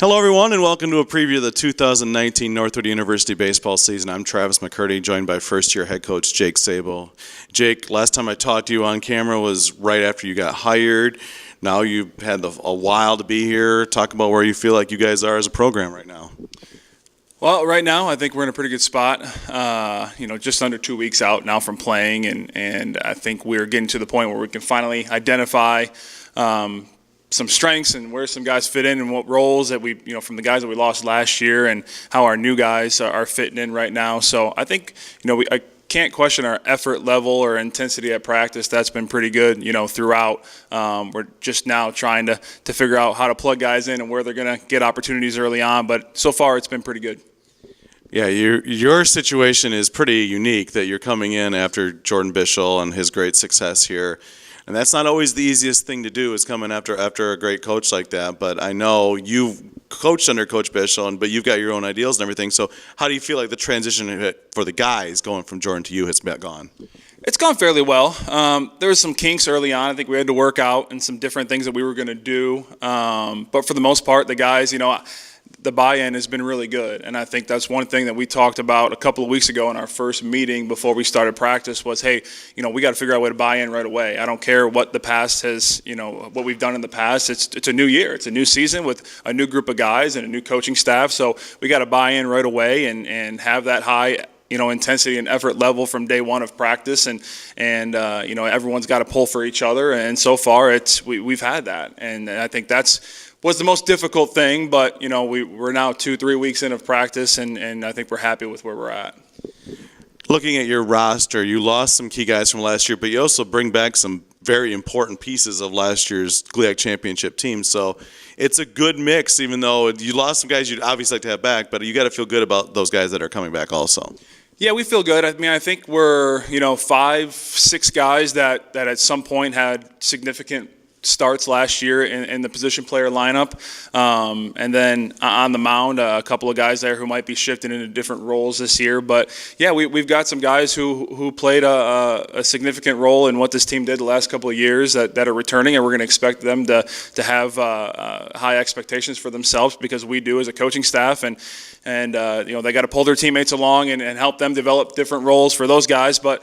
Hello, everyone, and welcome to a preview of the 2019 Northwood University baseball season. I'm Travis McCurdy, joined by first-year head coach Jake Sabol. Jake, last time I talked to you on camera was right after you got hired. Now you've had a while to be here. Talk about where you feel like you guys are as a program right now. Well, right now I think we're in a pretty good spot. Just under 2 weeks out now from playing, and I think we're getting to the point where we can finally identify some strengths and where some guys fit in and what roles that we, from the guys that we lost last year and how our new guys are fitting in right now. So I think, I can't question our effort level or intensity at practice. That's been pretty good, throughout. We're just now trying to figure out how to plug guys in and where they're going to get opportunities early on. But so far it's been pretty good. Yeah, your situation is pretty unique that you're coming in after Jordan Bischel and his great success here. And that's not always the easiest thing to do, is coming after a great coach like that. But I know you've coached under Coach Bischel, but you've got your own ideals and everything. So how do you feel like the transition for the guys going from Jordan to you has gone? It's gone fairly well. There was some kinks early on. I think we had to work out and some different things that we were going to do. But for the most part, the guys, the buy-in has been really good, and I think that's one thing that we talked about a couple of weeks ago in our first meeting before we started practice was, hey, we got to figure out a way to buy in right away. I don't care what the past has, what we've done in the past. It's a new year. It's a new season with a new group of guys and a new coaching staff, so we got to buy in right away and have that high intensity and effort level from day one of practice, and everyone's got to pull for each other, and so far we've had that, and I think was the most difficult thing, but we're now 2-3 weeks in of practice, and I think we're happy with where we're at. Looking at your roster, you lost some key guys from last year, but you also bring back some very important pieces of last year's GLIAC championship team. So it's a good mix, even though you lost some guys you'd obviously like to have back, but you got to feel good about those guys that are coming back also. Yeah, we feel good. I think we're 5-6 guys that at some point had significant starts last year in the position player lineup, and then on the mound a couple of guys there who might be shifting into different roles this year. But yeah, we've got some guys who played a significant role in what this team did the last couple of years that are returning, and we're going to expect them to have high expectations for themselves, because we do as a coaching staff, and they got to pull their teammates along and help them develop different roles for those guys. But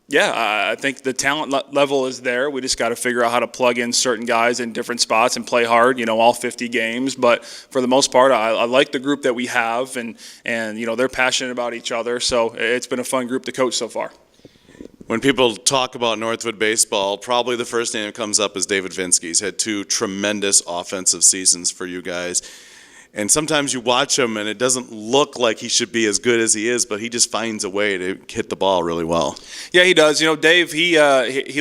yeah, I think the talent level is there. We just got to figure out how to plug in certain guys in different spots and play hard, all 50 games. But for the most part, I like the group that we have, and they're passionate about each other. So it's been a fun group to coach so far. When people talk about Northwood baseball, probably the first name that comes up is David Vinsky. He's had 2 tremendous offensive seasons for you guys. And sometimes you watch him, and it doesn't look like he should be as good as he is, but he just finds a way to hit the ball really well. Yeah, he does. Dave, he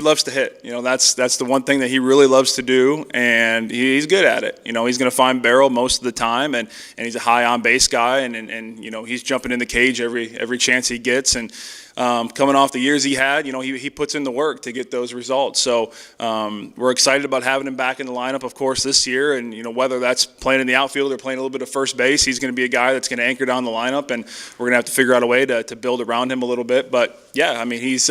loves to hit. That's the one thing that he really loves to do, and he's good at it. He's going to find barrel most of the time, and he's a high on base guy, and he's jumping in the cage every chance he gets, and coming off the years he had, he puts in the work to get those results. So we're excited about having him back in the lineup, of course, this year. And whether that's playing in the outfield or playing a little bit of first base, he's going to be a guy that's going to anchor down the lineup, and we're going to have to figure out a way to build around him a little bit. But yeah, he's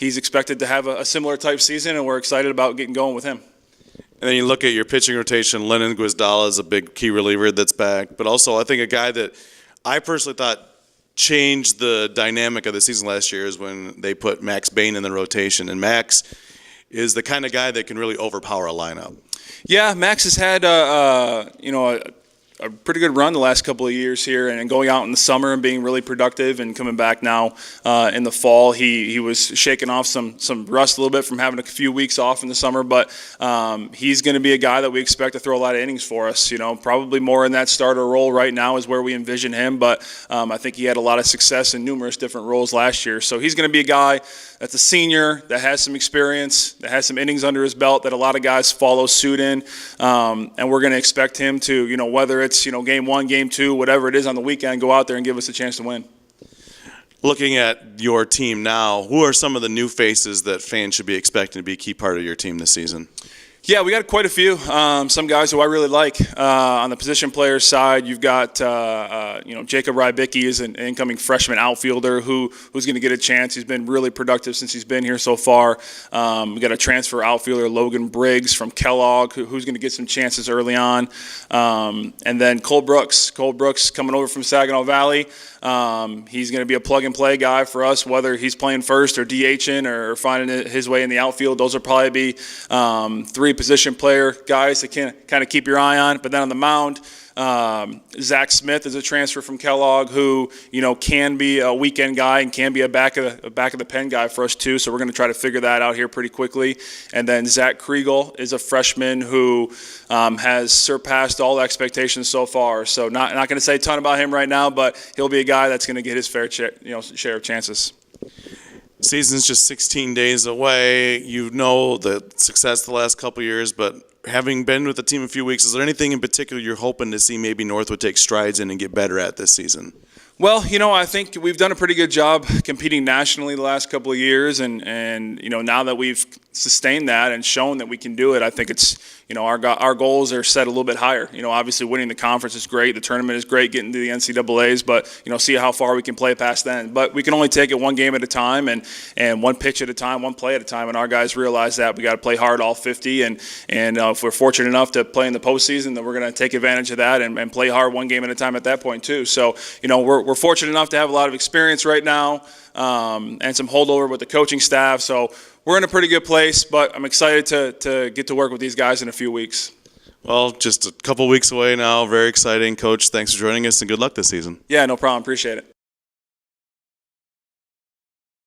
expected to have a similar type season, and we're excited about getting going with him. And then you look at your pitching rotation. Lennon Guizdala is a big key reliever that's back, but also I think a guy that I personally thought changed the dynamic of the season last year is when they put Max Bane in the rotation, and Max is the kind of guy that can really overpower a lineup. Yeah, Max has had a pretty good run the last couple of years here, and going out in the summer and being really productive, and coming back now in the fall. He was shaking off some rust a little bit from having a few weeks off in the summer, but he's going to be a guy that we expect to throw a lot of innings for us. Probably more in that starter role right now is where we envision him, but I think he had a lot of success in numerous different roles last year. So he's going to be a guy that's a senior, that has some experience, that has some innings under his belt that a lot of guys follow suit in, and we're going to expect him to, whether it's game 1, game 2, whatever it is on the weekend, go out there and give us a chance to win. Looking at your team now, who are some of the new faces that fans should be expecting to be a key part of your team this season? Yeah, we got quite a few. Some guys who I really like. On the position player side, you've got Jacob Rybicki is an incoming freshman outfielder who's going to get a chance. He's been really productive since he's been here so far. We got a transfer outfielder, Logan Briggs from Kellogg, who's going to get some chances early on. And then Cole Brooks. Cole Brooks coming over from Saginaw Valley. He's going to be a plug-and-play guy for us, whether he's playing first or DHing or finding his way in the outfield. Those will probably be three position player guys that can kind of keep your eye on. But then on the mound, Zach Smith is a transfer from Kellogg who, can be a weekend guy and can be a back of the pen guy for us too. So we're going to try to figure that out here pretty quickly. And then Zach Kriegel is a freshman who has surpassed all expectations so far. So not going to say a ton about him right now, but he'll be a guy that's going to get his fair share of chances. Season's just 16 days away. The success the last couple years, but having been with the team a few weeks, is there anything in particular you're hoping to see maybe Northwood take strides in and get better at this season? Well, I think we've done a pretty good job competing nationally the last couple of years, and now that we've sustained that and shown that we can do it, I think it's our goals are set a little bit higher. Obviously winning the conference is great, the tournament is great, getting to the NCAAs, but see how far we can play past then. But we can only take it one game at a time and one pitch at a time, one play at a time, and our guys realize that we got to play hard all 50, and if we're fortunate enough to play in the postseason, then we're going to take advantage of that and play hard one game at a time at that point too. So we're fortunate enough to have a lot of experience right now and some holdover with the coaching staff. So we're in a pretty good place, but I'm excited to get to work with these guys in a few weeks. Well, just a couple weeks away now. Very exciting. Coach, thanks for joining us, and good luck this season. Yeah, no problem. Appreciate it.